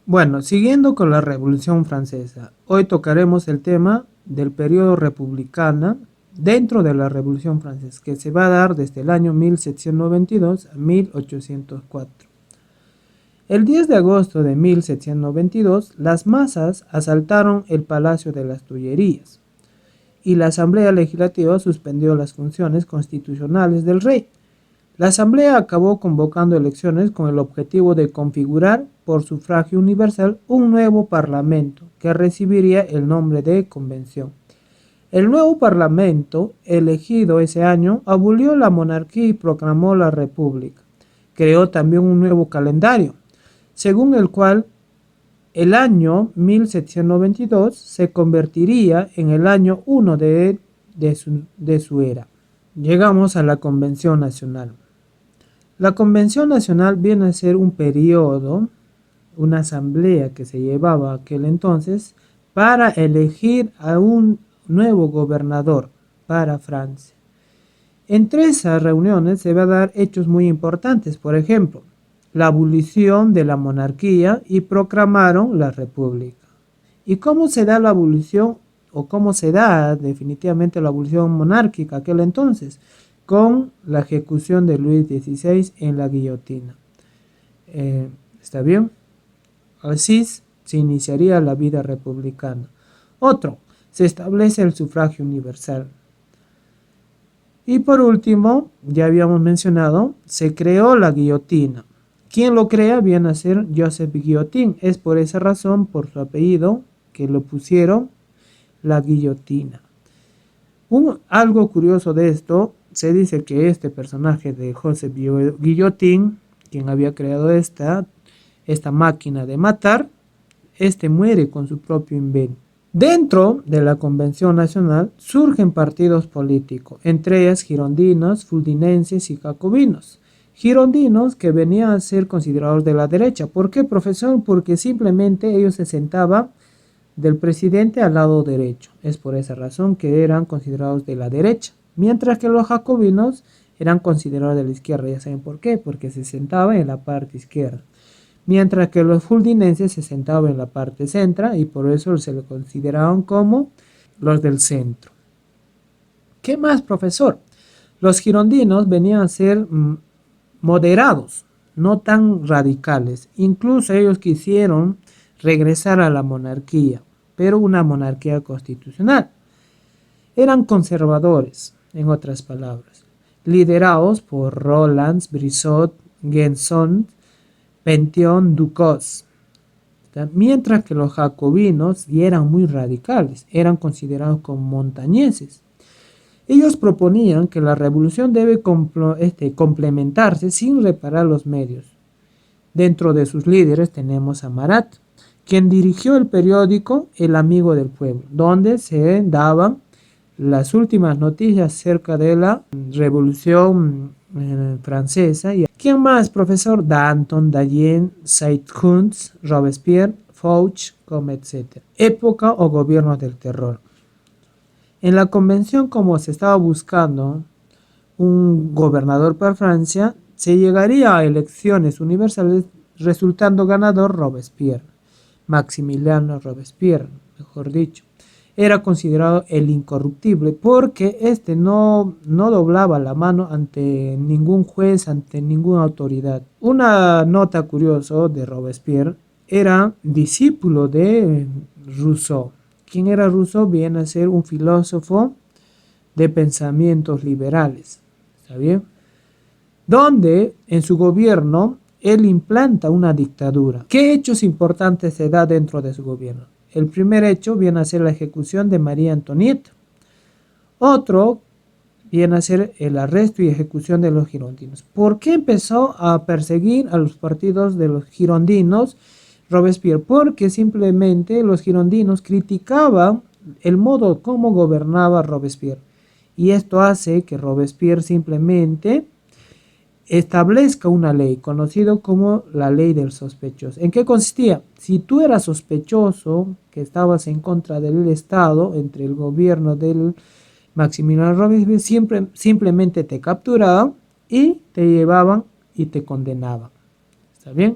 Bueno, siguiendo con la Revolución Francesa, hoy tocaremos el tema del periodo republicano dentro de la Revolución Francesa, que se va a dar desde el año 1792 a 1804. El 10 de agosto de 1792, las masas asaltaron el Palacio de las Tullerías y la Asamblea Legislativa suspendió las funciones constitucionales del rey. La Asamblea acabó convocando elecciones con el objetivo de configurar por sufragio universal un nuevo parlamento que recibiría el nombre de Convención. El nuevo parlamento, elegido ese año, abolió la monarquía y proclamó la república. Creó también un nuevo calendario, según el cual el año 1792 se convertiría en el año 1 de su era. Llegamos a la Convención Nacional. La Convención Nacional viene a ser un periodo, una asamblea que se llevaba aquel entonces para elegir a un nuevo gobernador para Francia. Entre esas reuniones se va a dar hechos muy importantes, por ejemplo, la abolición de la monarquía y proclamaron la república. ¿Y cómo se da la abolición o cómo se da definitivamente la abolición monárquica aquel entonces? Con la ejecución de Luis XVI en la guillotina. ¿Está bien? Así se iniciaría la vida republicana. Otro, se establece el sufragio universal. Y por último, ya habíamos mencionado, se creó la guillotina. ¿Quién lo crea? Viene a ser Joseph Guillotin. Es por esa razón, por su apellido, que lo pusieron la guillotina. Algo curioso de esto, se dice que este personaje de Joseph Guillotin, quien había creado esta máquina de matar, muere con su propio invento. Dentro de la Convención Nacional surgen partidos políticos, entre ellas girondinos, fuldenses y jacobinos. Girondinos que venían a ser considerados de la derecha. ¿Por qué, profesor? Porque simplemente ellos se sentaban del presidente al lado derecho. Es por esa razón que eran considerados de la derecha. Mientras que los jacobinos eran considerados de la izquierda. ¿Ya saben por qué? Porque se sentaban en la parte izquierda. Mientras que los fuldenses se sentaban en la parte central y por eso se le consideraban como los del centro. ¿Qué más, profesor? Los girondinos venían a ser moderados, no tan radicales. Incluso ellos quisieron regresar a la monarquía, pero una monarquía constitucional. Eran conservadores, en otras palabras, liderados por Roland, Brissot, Guesson, Pention, Ducos. Mientras que los jacobinos eran muy radicales, eran considerados como montañeses. Ellos proponían que la revolución debe complementarse sin reparar los medios. Dentro de sus líderes tenemos a Marat, quien dirigió el periódico El Amigo del Pueblo, donde se daban las últimas noticias acerca de la Revolución Francesa. ¿Quién más, profesor? Danton, Dayen, Saint-Just, Robespierre, Fouch, etc. Época o gobierno del terror. En la convención, como se estaba buscando un gobernador para Francia, se llegaría a elecciones universales resultando ganador Robespierre, Maximiliano Robespierre, mejor dicho. Era considerado el incorruptible porque no doblaba la mano ante ningún juez, ante ninguna autoridad. Una nota curiosa de Robespierre, era discípulo de Rousseau. ¿Quién era Rousseau? Viene a ser un filósofo de pensamientos liberales. ¿Está bien? Donde en su gobierno él implanta una dictadura. ¿Qué hechos importantes se da dentro de su gobierno? El primer hecho viene a ser la ejecución de María Antonieta. Otro viene a ser el arresto y ejecución de los girondinos. ¿Por qué empezó a perseguir a los partidos de los girondinos Robespierre? Porque simplemente los girondinos criticaban el modo como gobernaba Robespierre. Y esto hace que Robespierre simplemente establezca una ley conocida como la ley del sospechoso. ¿En qué consistía? Si tú eras sospechoso, que estabas en contra del Estado, entre el gobierno del Maximiliano Robespierre, simplemente te capturaban y te llevaban y te condenaban. ¿Está bien?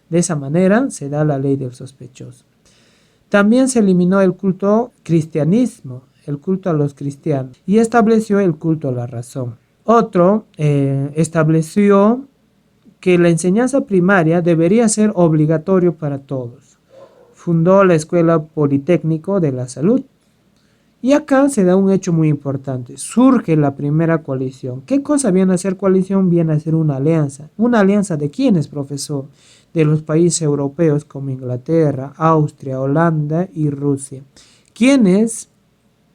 De esa manera se da la ley del sospechoso. También se eliminó el culto cristianismo, el culto a los cristianos, y estableció el culto a la razón. Otro estableció que la enseñanza primaria debería ser obligatorio para todos. Fundó la Escuela Politécnico de la Salud. Y acá se da un hecho muy importante. Surge la primera coalición. ¿Qué cosa viene a ser coalición? Viene a ser una alianza. ¿Una alianza de quiénes, profesor? De los países europeos como Inglaterra, Austria, Holanda y Rusia. Quienes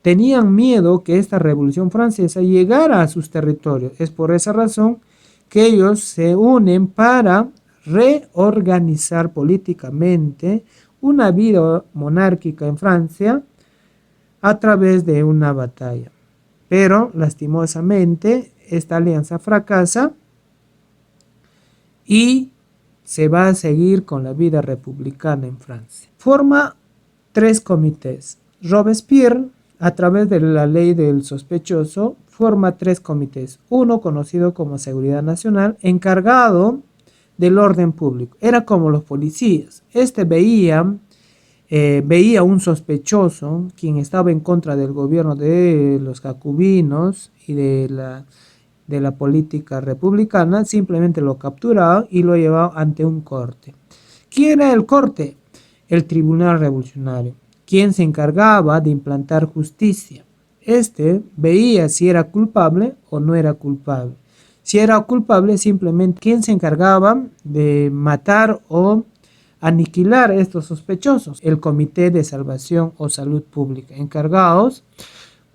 tenían miedo que esta Revolución Francesa llegara a sus territorios. Es por esa razón que ellos se unen para reorganizar políticamente una vida monárquica en Francia a través de una batalla. Pero lastimosamente esta alianza fracasa y se va a seguir con la vida republicana en Francia. Forma 3 comités. Robespierre, a través de la ley del sospechoso, forma 3 comités. Uno conocido como Seguridad Nacional, encargado del orden público. Era como los policías. Veía un sospechoso, quien estaba en contra del gobierno de los jacobinos y de la política republicana, simplemente lo capturaba y lo llevaba ante un corte. ¿Quién era el corte? El Tribunal Revolucionario, quien se encargaba de implantar justicia. Este veía si era culpable o no era culpable. Si era culpable, simplemente quien se encargaba de matar o aniquilar a estos sospechosos, el Comité de Salvación o Salud Pública, encargados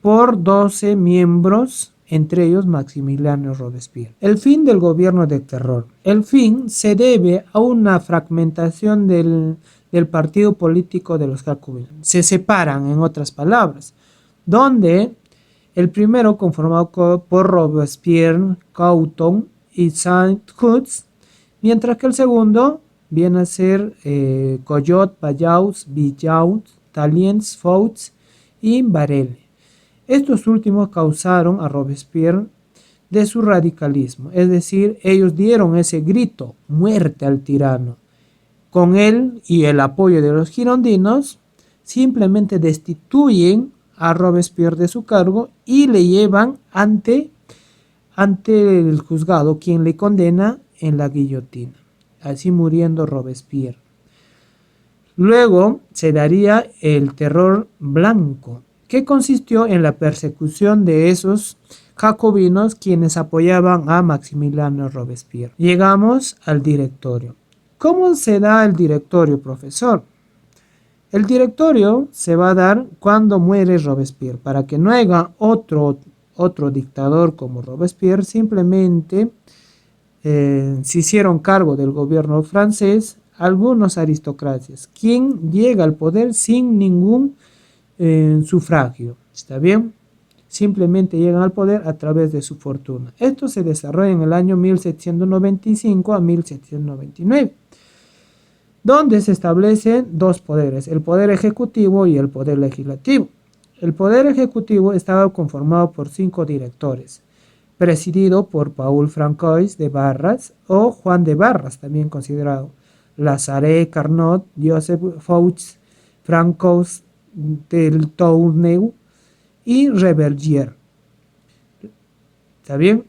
por 12 miembros, entre ellos Maximiliano Robespierre. El fin del gobierno de terror. El fin se debe a una fragmentación del partido político de los jacobinos. Se separan, en otras palabras, donde el primero conformado por Robespierre, Couthon y Saint-Just, mientras que el segundo viene a ser Collot, Vallaud, Villaud, Tallien, Fouts y Varela. Estos últimos causaron a Robespierre de su radicalismo, es decir, ellos dieron ese grito, muerte al tirano. Con él y el apoyo de los girondinos, simplemente destituyen a Robespierre de su cargo y le llevan ante el juzgado, quien le condena en la guillotina, así muriendo Robespierre. Luego se daría el terror blanco, que consistió en la persecución de esos jacobinos quienes apoyaban a Maximiliano Robespierre. Llegamos al directorio. ¿Cómo se da el directorio, profesor? El directorio se va a dar cuando muere Robespierre. Para que no haya otro dictador como Robespierre, simplemente se hicieron cargo del gobierno francés algunos aristocracias, quien llega al poder sin ningún sufragio. ¿Está bien? Simplemente llegan al poder a través de su fortuna. Esto se desarrolla en el año 1795 a 1799, donde se establecen dos poderes, el poder ejecutivo y el poder legislativo. El poder ejecutivo estaba conformado por 5 directores, presidido por Paul Francois de Barras o Juan de Barras, también considerado Lazare Carnot, Joseph Fouts, Francois del Tourneu y Rebergier. ¿Está bien?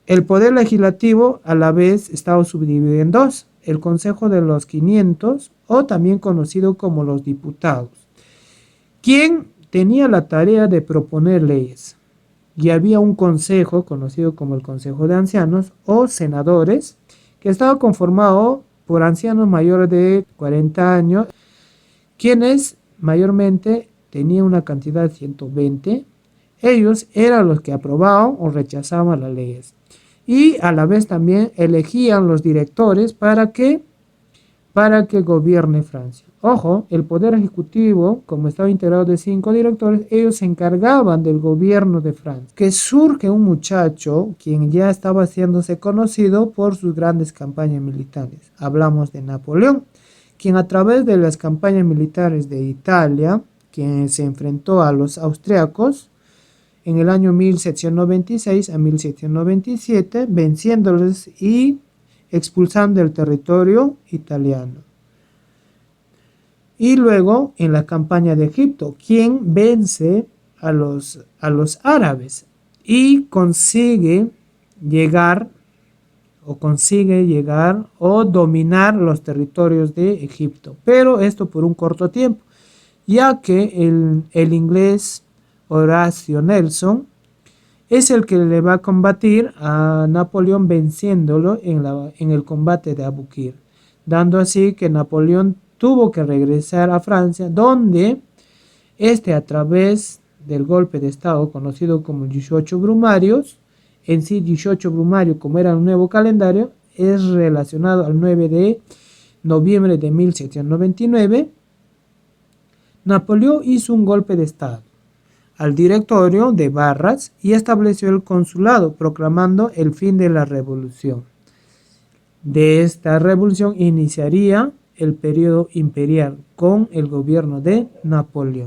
El poder legislativo a la vez estaba subdividido en dos: el Consejo de los 500, o también conocido como los diputados, quien tenía la tarea de proponer leyes, y había un consejo conocido como el Consejo de Ancianos o senadores, que estaba conformado por ancianos mayores de 40 años, quienes mayormente tenían una cantidad de 120. Ellos eran los que aprobaban o rechazaban las leyes, y a la vez también elegían los directores para que gobierne Francia. Ojo, el poder ejecutivo, como estaba integrado de 5 directores, ellos se encargaban del gobierno de Francia. Que surge un muchacho quien ya estaba haciéndose conocido por sus grandes campañas militares. Hablamos de Napoleón, quien a través de las campañas militares de Italia, quien se enfrentó a los austriacos en el año 1796 a 1797, venciéndoles y expulsando el territorio italiano. Y luego en la campaña de Egipto, quien vence a los árabes y consigue llegar o dominar los territorios de Egipto, pero esto por un corto tiempo, ya que el inglés Horatio Nelson es el que le va a combatir a Napoleón venciéndolo en el combate de Abukir, dando así que Napoleón tuvo que regresar a Francia, donde a través del golpe de estado conocido como 18 Brumarios, en sí 18 Brumario, como era un nuevo calendario, es relacionado al 9 de noviembre de 1799, Napoleón hizo un golpe de estado al directorio de Barras y estableció el consulado, proclamando el fin de la revolución. De esta revolución iniciaría el periodo imperial con el gobierno de Napoleón.